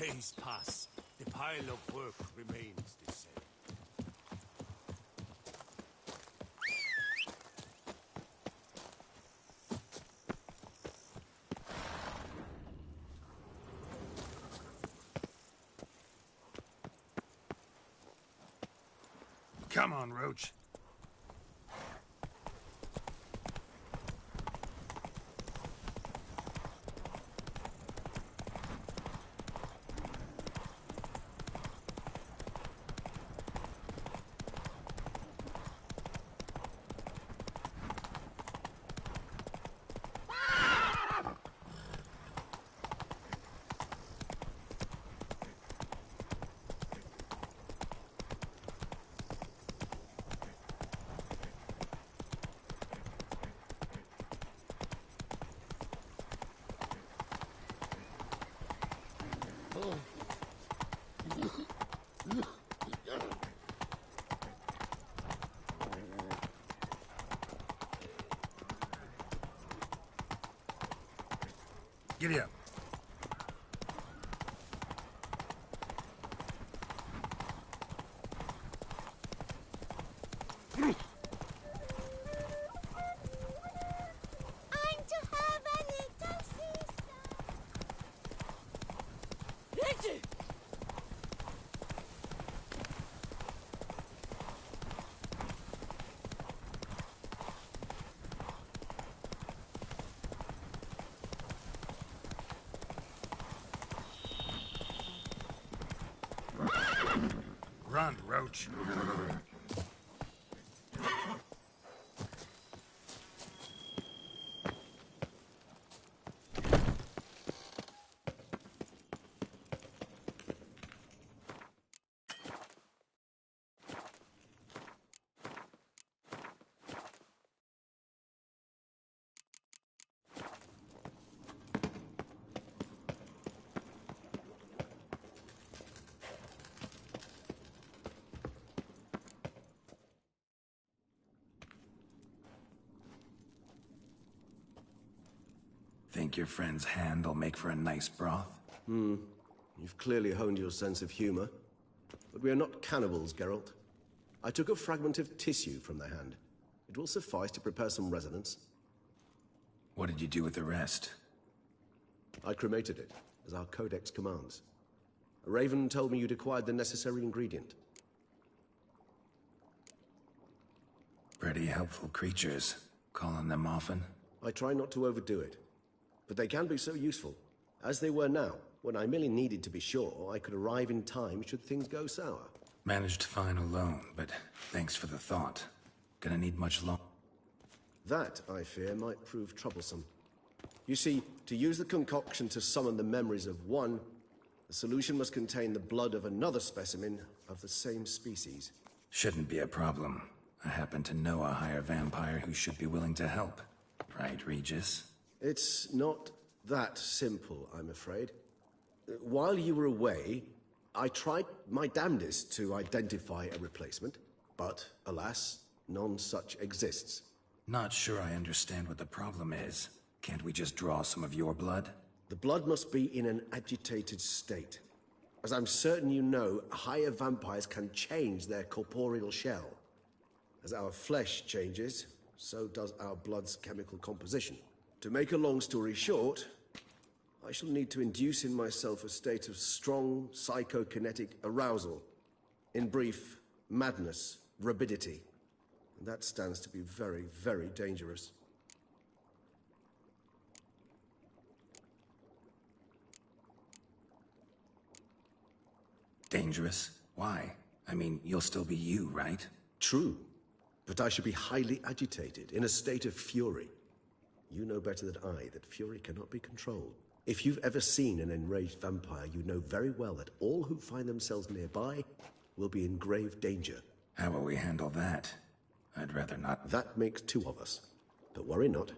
days pass, the pile of work remains the same. Come on, Roach. Giddy up. I'm to have a little sister. Richard! Run, Roach. Think your friend's hand will make for a nice broth? You've clearly honed your sense of humor. But we are not cannibals, Geralt. I took a fragment of tissue from their hand. It will suffice to prepare some resonance. What did you do with the rest? I cremated it, as our codex commands. A raven told me you'd acquired the necessary ingredient. Pretty helpful creatures. Calling them often? I try not to overdo it. But they can be so useful, as they were now, when I merely needed to be sure I could arrive in time should things go sour. Managed fine alone, but thanks for the thought. Gonna need much long. That, I fear, might prove troublesome. You see, to use the concoction to summon the memories of one, the solution must contain the blood of another specimen of the same species. Shouldn't be a problem. I happen to know a higher vampire who should be willing to help. Right, Regis? It's not that simple, I'm afraid. While you were away, I tried my damnedest to identify a replacement, but alas, none such exists. Not sure I understand what the problem is. Can't we just draw some of your blood? The blood must be in an agitated state. As I'm certain you know, higher vampires can change their corporeal shell. As our flesh changes, so does our blood's chemical composition. To make a long story short, I shall need to induce in myself a state of strong psychokinetic arousal. In brief, madness, rabidity. And that stands to be very, very dangerous. Dangerous? Why? I mean, you'll still be you, right? True, but I should be highly agitated, in a state of fury. You know better than I that fury cannot be controlled. If you've ever seen an enraged vampire, you know very well that all who find themselves nearby will be in grave danger. How will we handle that? I'd rather not. That makes two of us. But worry not.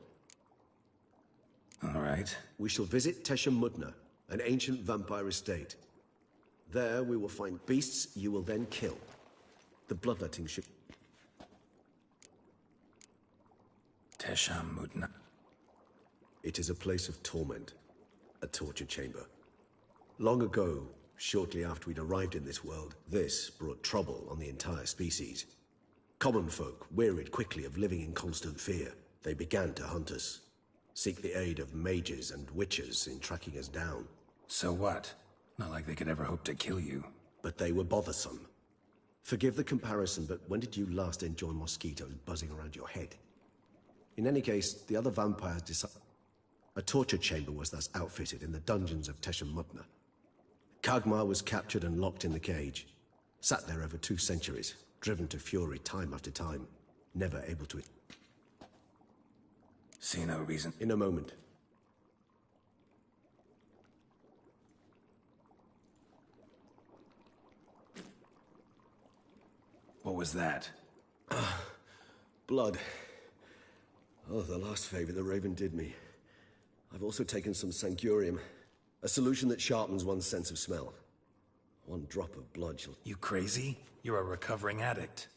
All right. We shall visit Tesha Mudna, an ancient vampire estate. There we will find beasts you will then kill. The bloodletting should... Tesha Mudna. It is a place of torment. A torture chamber. Long ago, shortly after we'd arrived in this world, this brought trouble on the entire species. Common folk, wearied quickly of living in constant fear, they began to hunt us. Seek the aid of mages and witches in tracking us down. So what? Not like they could ever hope to kill you. But they were bothersome. Forgive the comparison, but when did you last enjoy mosquitoes buzzing around your head? In any case, the other vampires decided... A torture chamber was thus outfitted in the dungeons of Teshem Mutna. Kagmar was captured and locked in the cage. Sat there over 2 centuries, driven to fury time after time, never able to... See no reason. In a moment. What was that? Blood. Oh, the last favor the Raven did me. I've also taken some Sancurium, a solution that sharpens one's sense of smell. 1 drop of blood shall... You crazy? You're a recovering addict.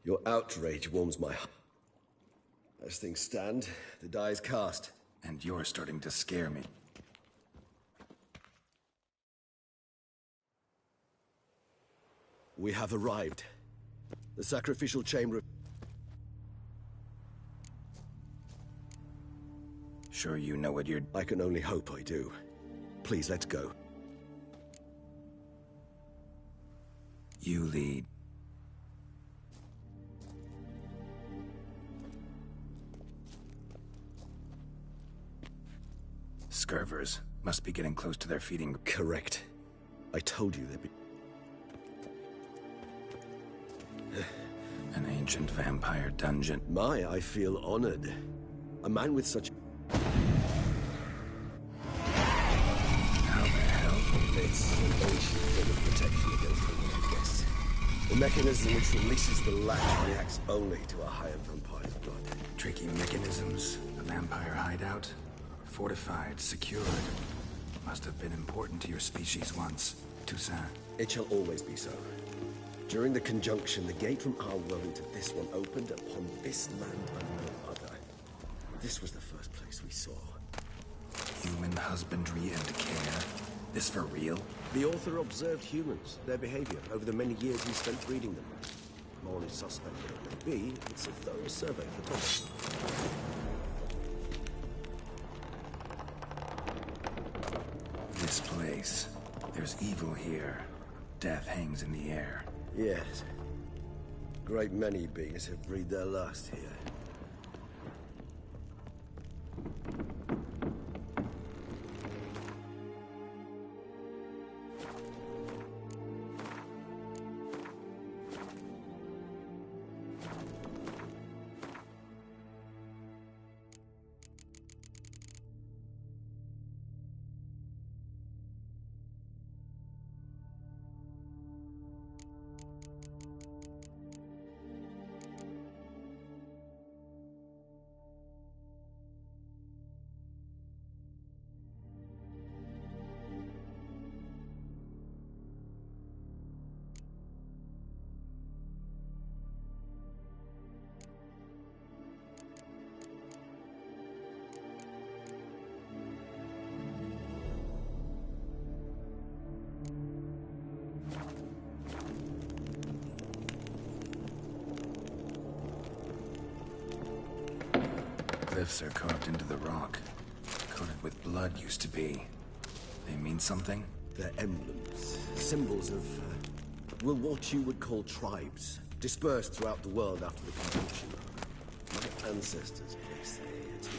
Your outrage warms my heart. As things stand, the die is cast. And you're starting to scare me. We have arrived. The sacrificial chamber... Sure you know what you're... I can only hope I do. Please, let's go. You lead. Scurvers. Must be getting close to their feeding... Correct. I told you they'd be... An ancient vampire dungeon. I feel honored. A man with such... How the hell? It's an ancient form of protection against unwanted guests. The mechanism which releases the latch reacts only to a higher vampire's blood. Tricky mechanisms. A vampire hideout. Fortified, secured. Must have been important to your species once. Toussaint. It shall always be so. During the conjunction, the gate from our world into this one opened upon this land and no other. This was the first place we saw. Human husbandry and care. This for real? The author observed humans, their behavior, over the many years he spent breeding them. Morally suspect that it may be, it's a thorough survey of the topic. This place. There's evil here. Death hangs in the air. Yes. Great many beings have breathed their last here. Glyphs are carved into the rock. Coated with blood used to be. They mean something? They're emblems, symbols of, well, what you would call tribes, dispersed throughout the world after the conjunction. My ancestors placed them here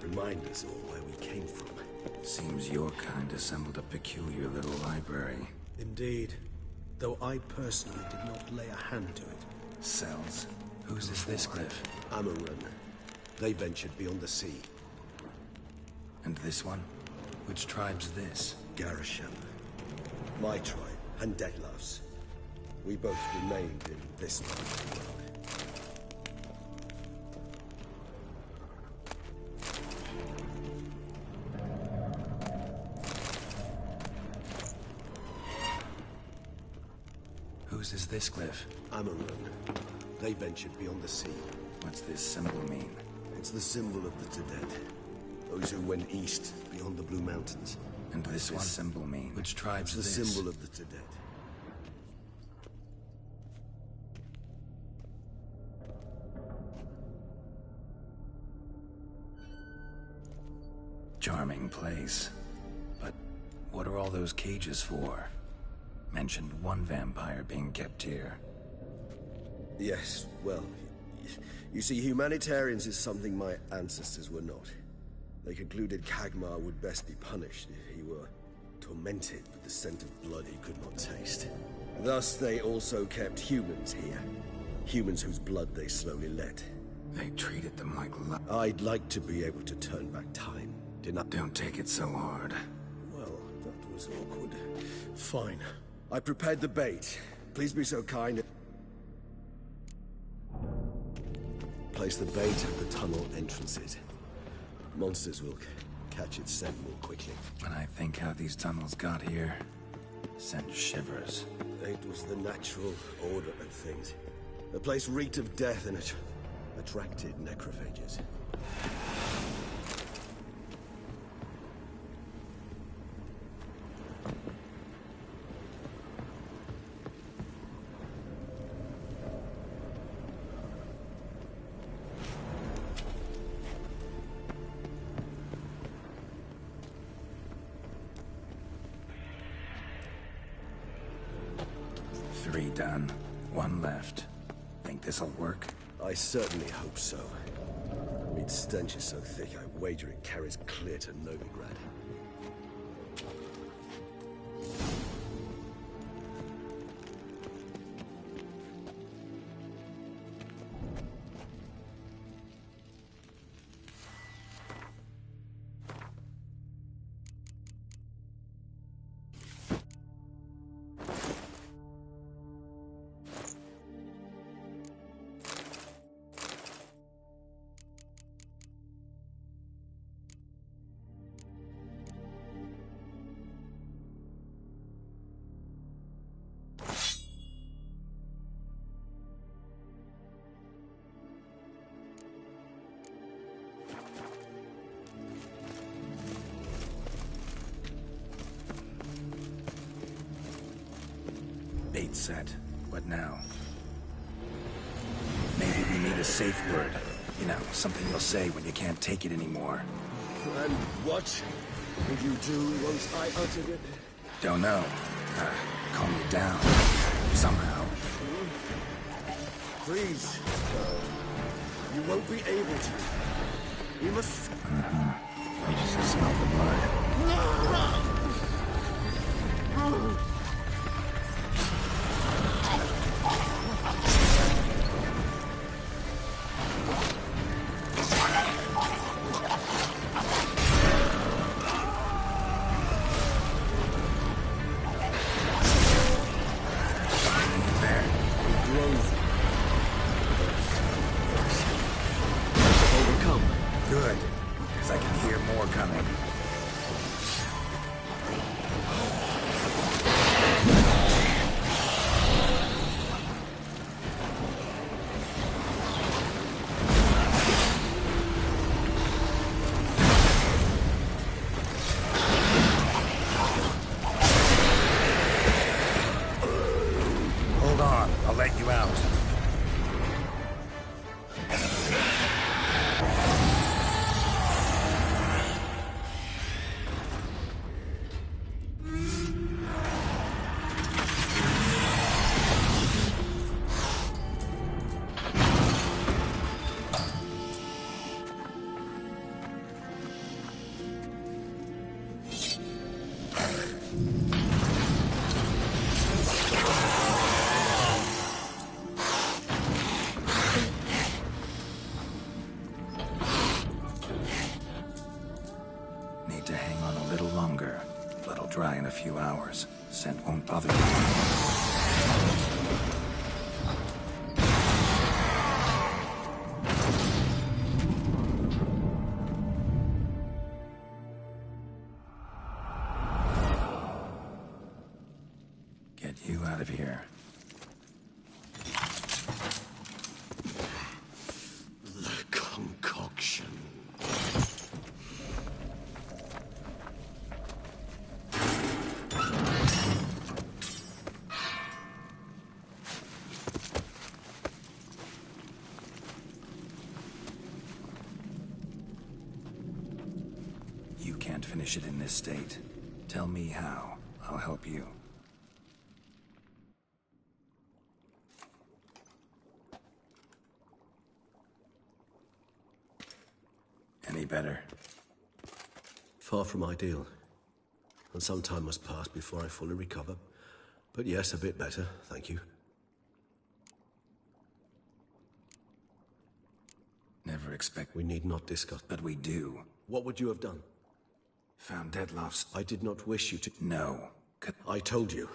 to remind us all where we came from. Seems your kind assembled a peculiar little library. Indeed. Though I personally did not lay a hand to it. Cells. Whose is this glyph? Amarun. They ventured beyond the sea. And this one? Which tribe's this? Garisham. My tribe, and Deadlove's. We both remained in this part of the world. Whose is this glyph? Amarun. They ventured beyond the sea. What's this symbol mean? It's the symbol of the Tedet. Those who went east, beyond the Blue Mountains. And this one symbol mean? Which tribe's It's the this? symbol of the Tedet. Charming place. But what are all those cages for? Mentioned one vampire being kept here. Yes, well, you see, humanitarians is something my ancestors were not. They concluded Kagmar would best be punished if he were tormented with the scent of blood he could not taste. Thus, they also kept humans here. Humans whose blood they slowly let. They treated them like I'd like to be able to turn back time. Don't take it so hard. Well, that was awkward. Fine. I prepared the bait. Please be so kind. Place the bait at the tunnel entrances. Monsters will catch its scent more quickly. When I think how these tunnels got here, send shivers. It was the natural order of things. The place reeked of death and it attracted necrophages. Three done. One left. Think this'll work? I certainly hope so. Its stench is so thick, I wager it carries clear to Novigrad. Bait set. What now? Maybe we need a safe word. You know, something you'll say when you can't take it anymore. And what would you do once I uttered it? Don't know. Calm you down. Somehow. Please. You won't be able to. You must... I just smell the blood. Overcome. Good. Because I can hear more coming. Hold on. I'll let you out. Need to hang on a little longer. Blood'll dry in a few hours. Scent won't bother you. Get you out of here. The concoction. can't finish it in this state. Tell me how. I'll help you. Any better? Far from ideal. And some time must pass before I fully recover. But yes, a bit better, thank you. Never expect... We need not discuss. But we do. What would you have done? Found Dettlaff's... I did not wish you to... No. I told you.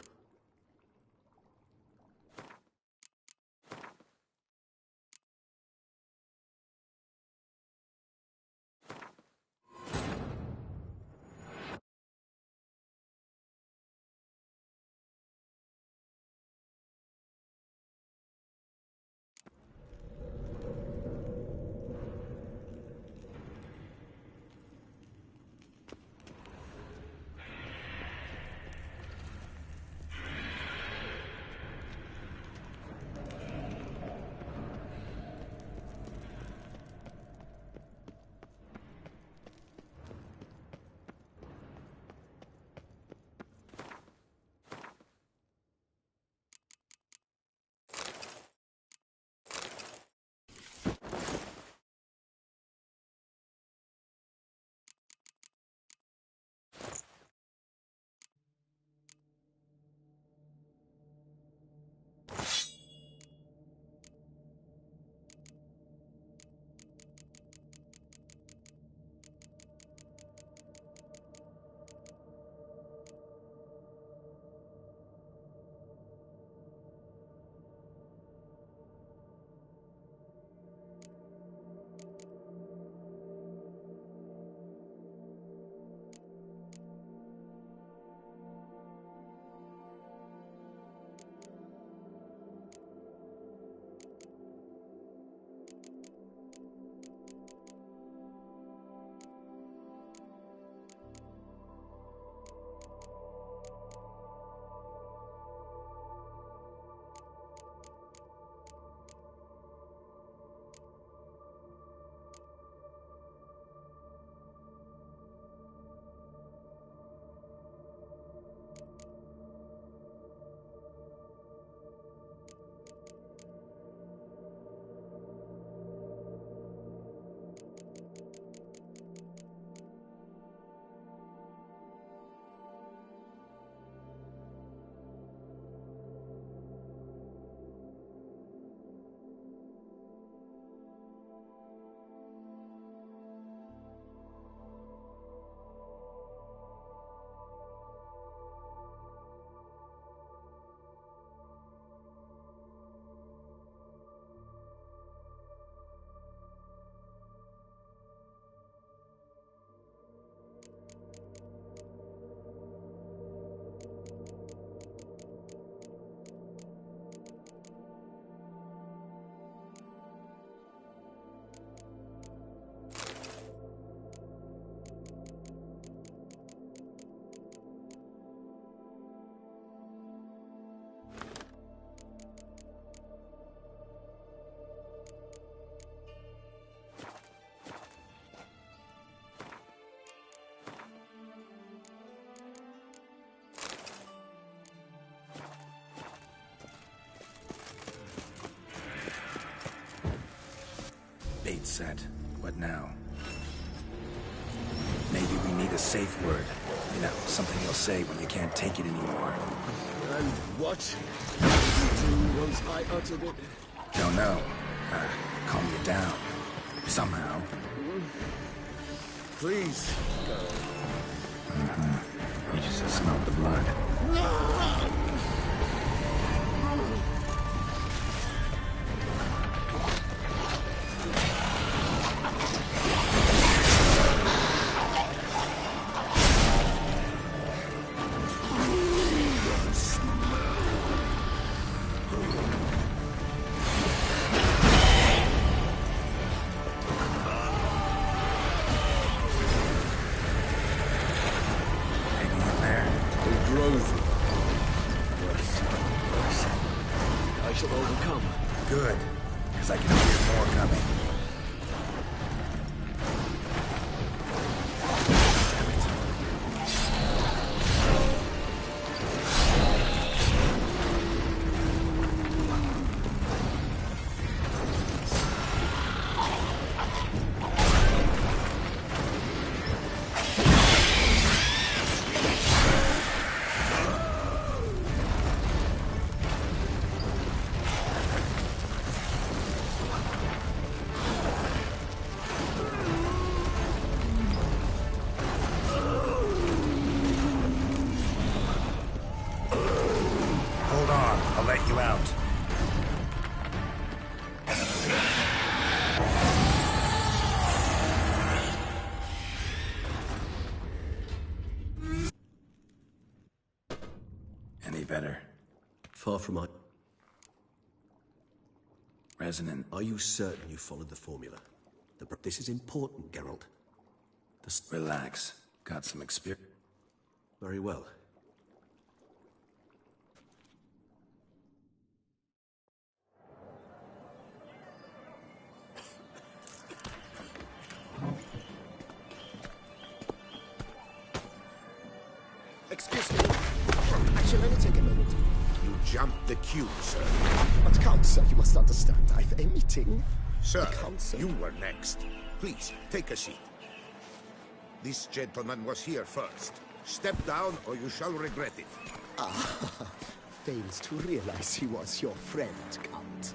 Bait set. What now? Maybe we need a safe word. You know, something you'll say when you can't take it anymore. And what did you do once I uttered it? Don't know. Calm you down. Somehow. Please, go. You just smelled the blood. I shall overcome. Good, because I can hear more coming. Damn it. any better. Far from my... Resonant. Are you certain you followed the formula? This is important, Geralt. Relax. Got some experience. Very well. Excuse me. Actually, let me take a moment. You jumped the queue, sir. But Count, sir, you must understand. I've a meeting. Sir, Council. you were next. Please, take a seat. This gentleman was here first. Step down or you shall regret it. Fails to realize he was your friend, Count.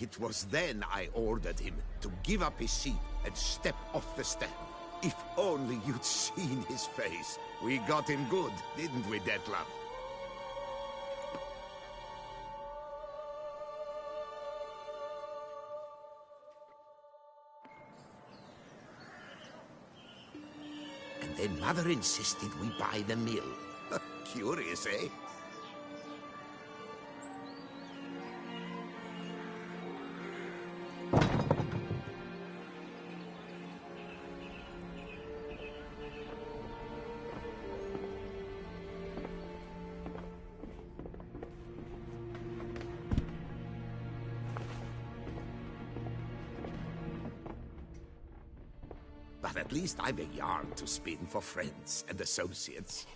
It was then I ordered him to give up his seat and step off the stand. If only you'd seen his face. We got him good, didn't we, Detlef? And then Mother insisted we buy the mill. Curious, eh? But at least I've a yarn to spin for friends and associates.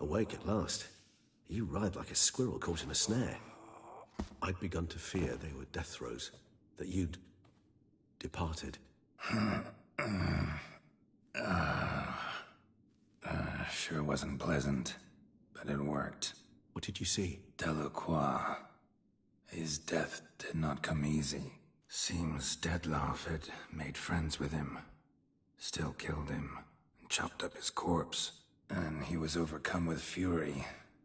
Awake at last. You writhed like a squirrel caught in a snare. I'd begun to fear they were death throes, that you'd departed. Sure wasn't pleasant, but it worked. What did you see? Delacroix. His death did not come easy. Seems Dettlaff had made friends with him. Still killed him, and chopped up his corpse. And he was overcome with fury,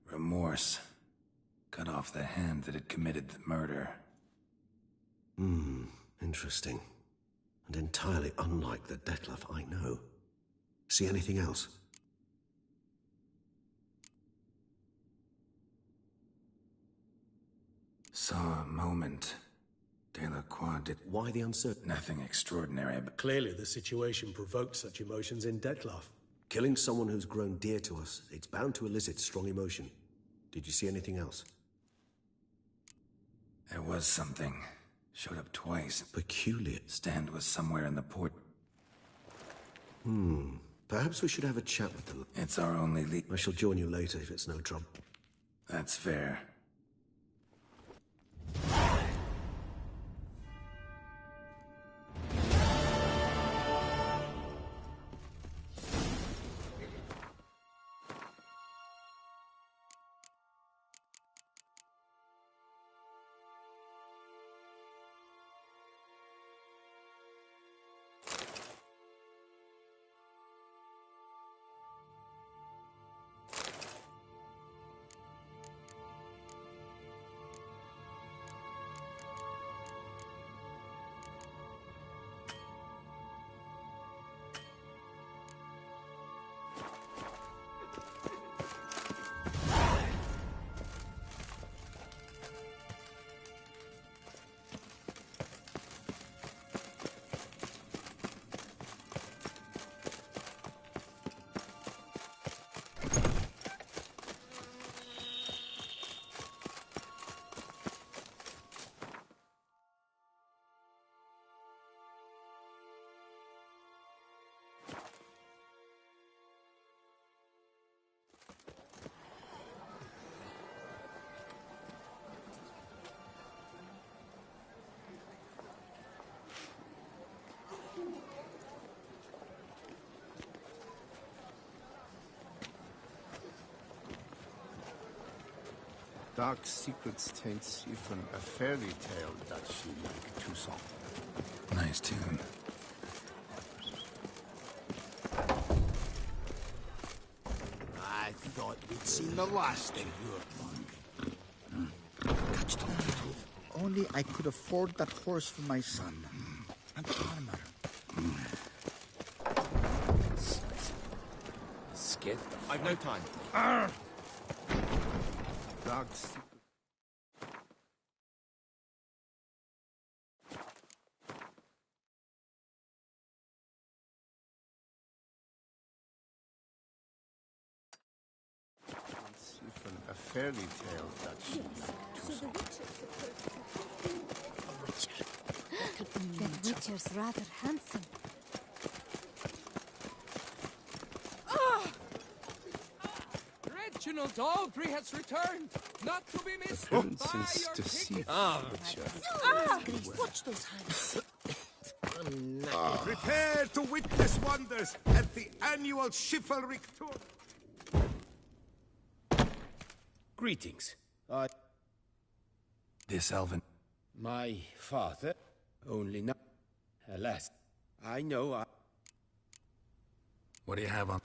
remorse. Cut off the hand that had committed the murder. Interesting. And entirely unlike the Dettlaff I know. See anything else? Saw a moment. Delacroix did Why the uncertainty? nothing extraordinary, but Clearly the situation provoked such emotions in Dettlaff. Killing someone who's grown dear to us, it's bound to elicit strong emotion. Did you see anything else? there was something. Showed up twice. Peculiar. Stand was somewhere in the port. Perhaps we should have a chat with them. It's our only lead. I shall join you later if it's no trouble. That's fair. Dark secrets taints even a fairy tale that she like too song. Nice tune. I thought we'd seen the last of your kind. Catch the little. Only I could afford that horse for my son. And armor. Scared the I've no time. dark secret. It's even a fairy tale that she like too So the song. Witcher's supposed to... That Witcher's rather handsome. Reginald Aubrey has returned, not to be missed Appearances by your deceive. Watch those hands. Prepare to witness wonders at the annual chivalric tour. Greetings. This elven... My father only now. Alas, I know I... What do you have on...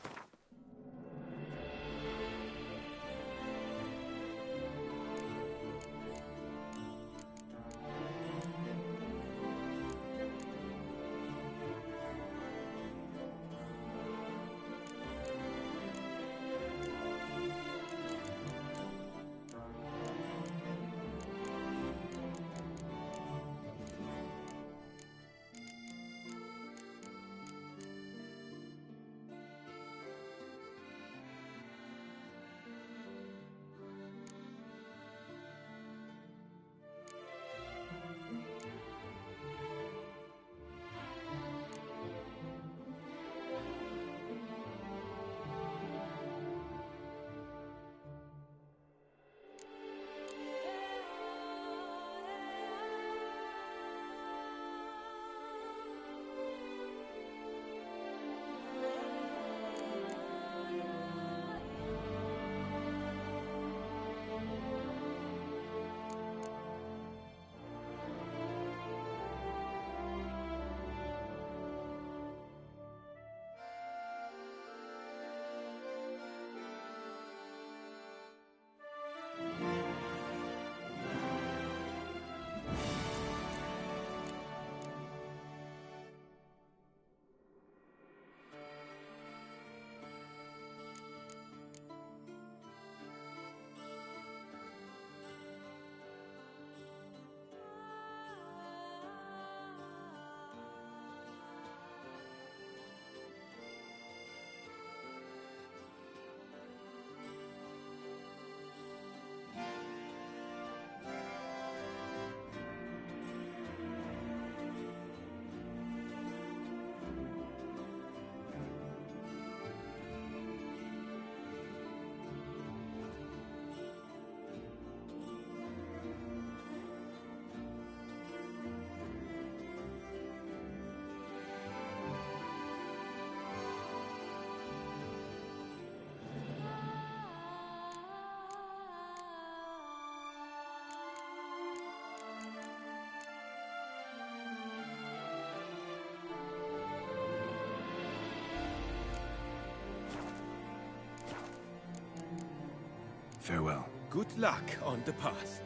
Farewell. Good luck on the path.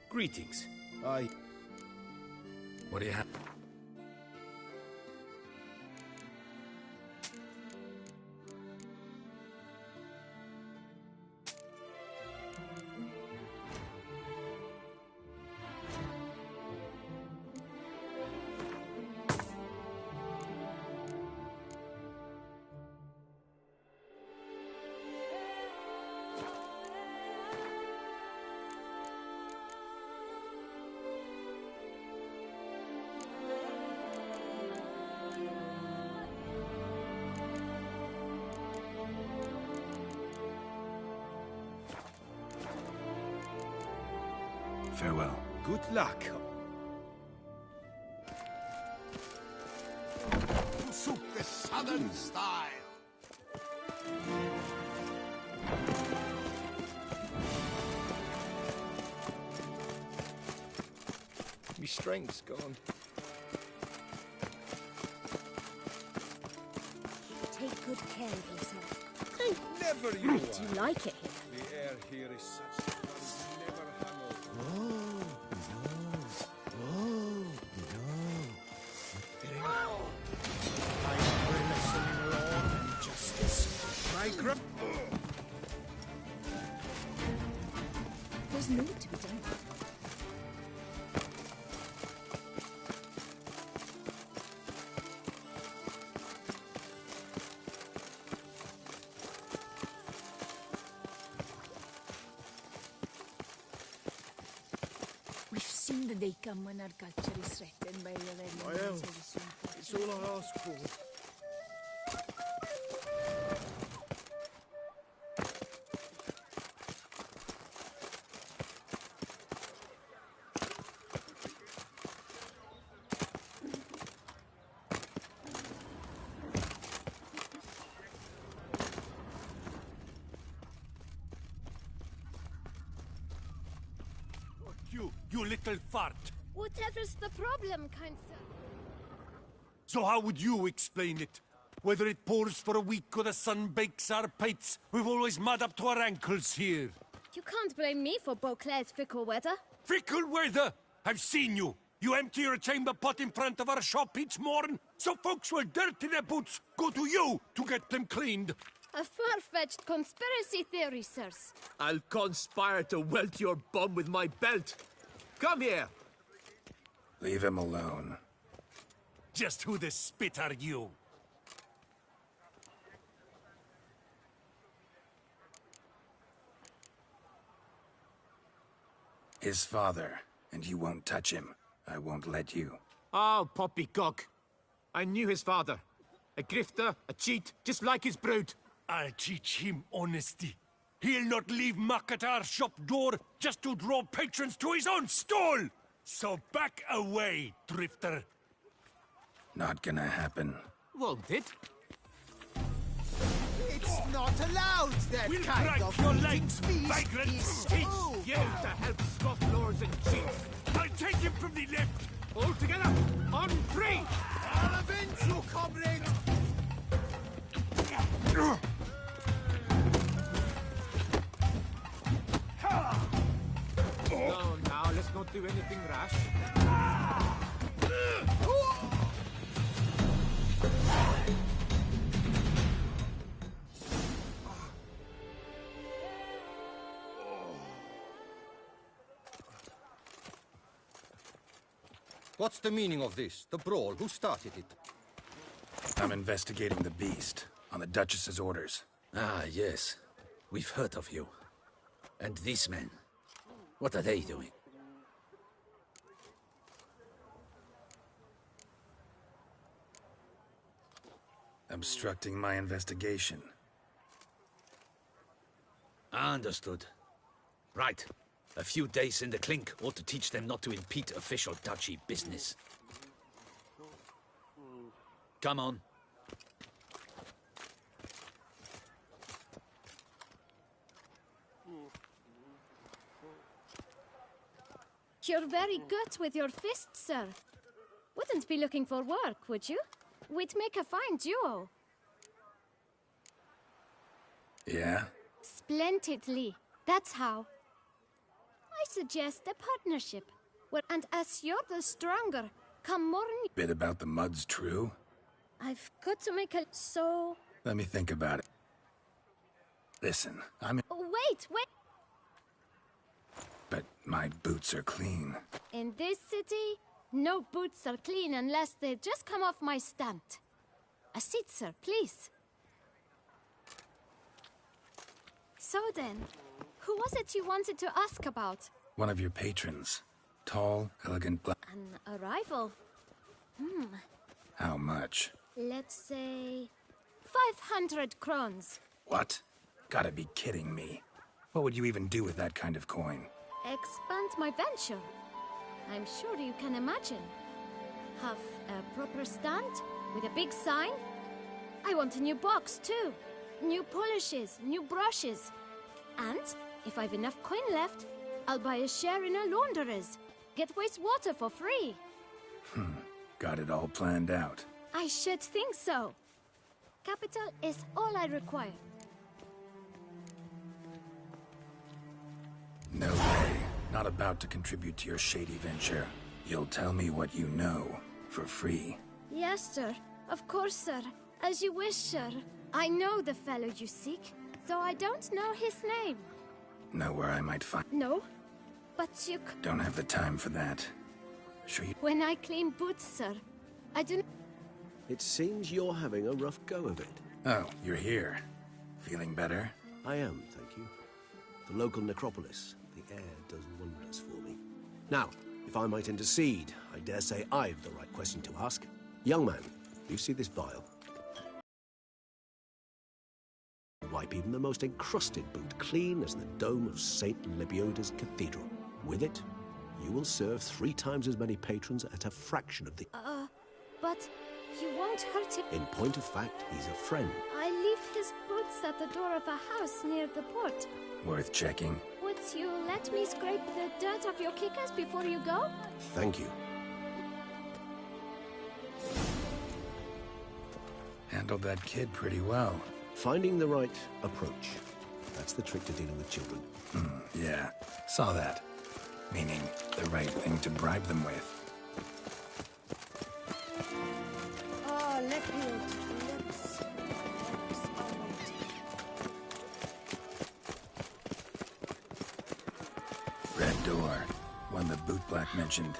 Greetings. What do you have? Farewell. Good luck. To suit the southern style. My strength's gone. Take good care of yourself. Never you Do you like it here? The air here is such that one never hangover. There's no to be done. We've seen the day come when our culture is threatened by the very Well, it's all I ask for. You little fart. Whatever's the problem, kind sir? So how would you explain it? Whether it pours for a week or the sun bakes our pates, we've always mud up to our ankles here. You can't blame me for Beauclair's fickle weather. Fickle weather! I've seen you. You empty your chamber pot in front of our shop each morn, so folks will dirty their boots go to you to get them cleaned. A far-fetched conspiracy theory, sirs. I'll conspire to welt your bum with my belt. Come here. Leave him alone. Just who the spit are you? His father, and you won't touch him. I won't let you. Oh, poppycock. I knew his father. A grifter, a cheat, just like his brood. I'll teach him honesty. He'll not leave muck at our shop door just to draw patrons to his own stall! So back away, drifter. Not gonna happen. Won't it? It's not allowed, that We'll kind break of your eating legs, feast vagrant is thief. over. You to help scoff lords and chiefs. I'll take him from the left. All together, on three! I'll avenge you, comrade! No, now, let's not do anything rash. What's the meaning of this? The brawl? Who started it? I'm investigating the beast, on the Duchess's orders. Ah, yes. We've heard of you. And these men, what are they doing? Obstructing my investigation. Understood. Right. A few days in the clink ought to teach them not to impede official duchy business. Come on. You're very good with your fists, sir. Wouldn't be looking for work, would you? We'd make a fine duo. Yeah? Splendidly. That's how. I suggest a partnership. And as you're the stronger, come more... Bit about the mud's true? I've got to make a... So... Let me think about it. Listen, Wait! But my boots are clean. In this city, no boots are clean unless they just come off my stand. A seat, sir, please. So then, who was it you wanted to ask about? One of your patrons. Tall, elegant black. An arrival? How much? Let's say... 500 crowns. What? Gotta be kidding me. What would you even do with that kind of coin? expand my venture. I'm sure you can imagine. Have a proper stand with a big sign. I want a new box too. New polishes, new brushes. And if I've enough coin left, I'll buy a share in a launderer's. Get wastewater for free. Got it all planned out. I should think so. Capital is all I require. No way. Not about to contribute to your shady venture. You'll tell me what you know, for free. Yes, sir. Of course, sir. As you wish, sir. I know the fellow you seek, though I don't know his name. Know where I might find... No, but you Don't have the time for that. Sure you... When I clean boots, sir, I do... It seems you're having a rough go of it. Oh, you're here. Feeling better? I am, thank you. The local necropolis. The air does wonders for me. Now, if I might intercede, I dare say I've the right question to ask. Young man, you see this vial? Wipe even the most encrusted boot clean as the dome of St. Lebioda's Cathedral. With it, you will serve 3 times as many patrons at a fraction of the... But you won't hurt him. In point of fact, he's a friend. I leave his boots at the door of a house near the port. Worth checking. Would you let me scrape the dirt off your kickers before you go? Thank you. Handled that kid pretty well. Finding the right approach. That's the trick to dealing with children. Yeah, saw that. Meaning, the right thing to bribe them with. Oh, Lepiot. Red door. One the bootblack mentioned.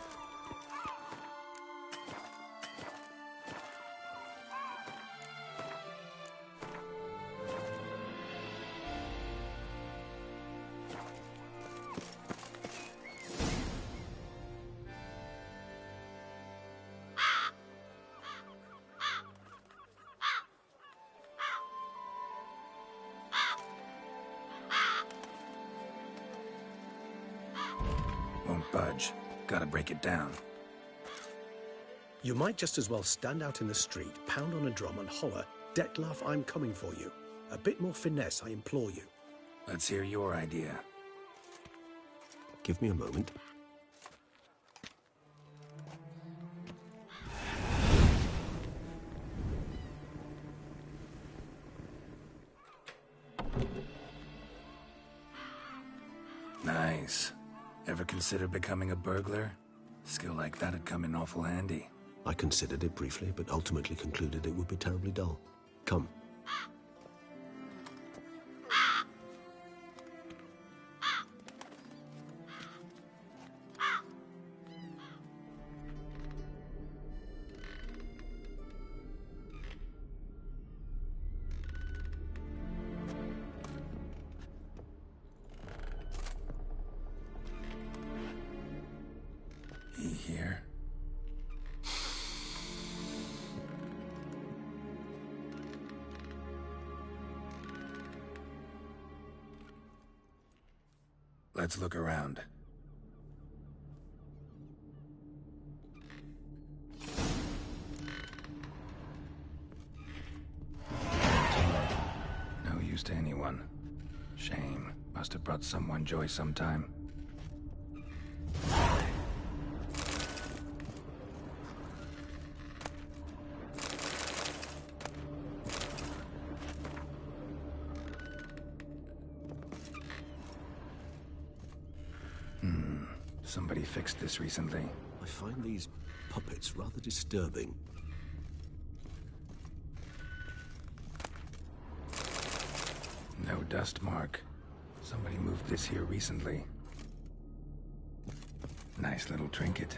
Won't budge. Gotta break it down. You might just as well stand out in the street, pound on a drum and holler, "Dettlaff, I'm coming for you." A bit more finesse, I implore you. Let's hear your idea. Give me a moment. Nice. Ever consider becoming a burglar? Skill like that'd come in awful handy. I considered it briefly, but ultimately concluded it would be terribly dull. Come. He here? Let's look around. No use to anyone. Shame. Must have brought someone joy sometime. Somebody fixed this recently. I find these puppets rather disturbing. No dust mark. Somebody moved this here recently. Nice little trinket.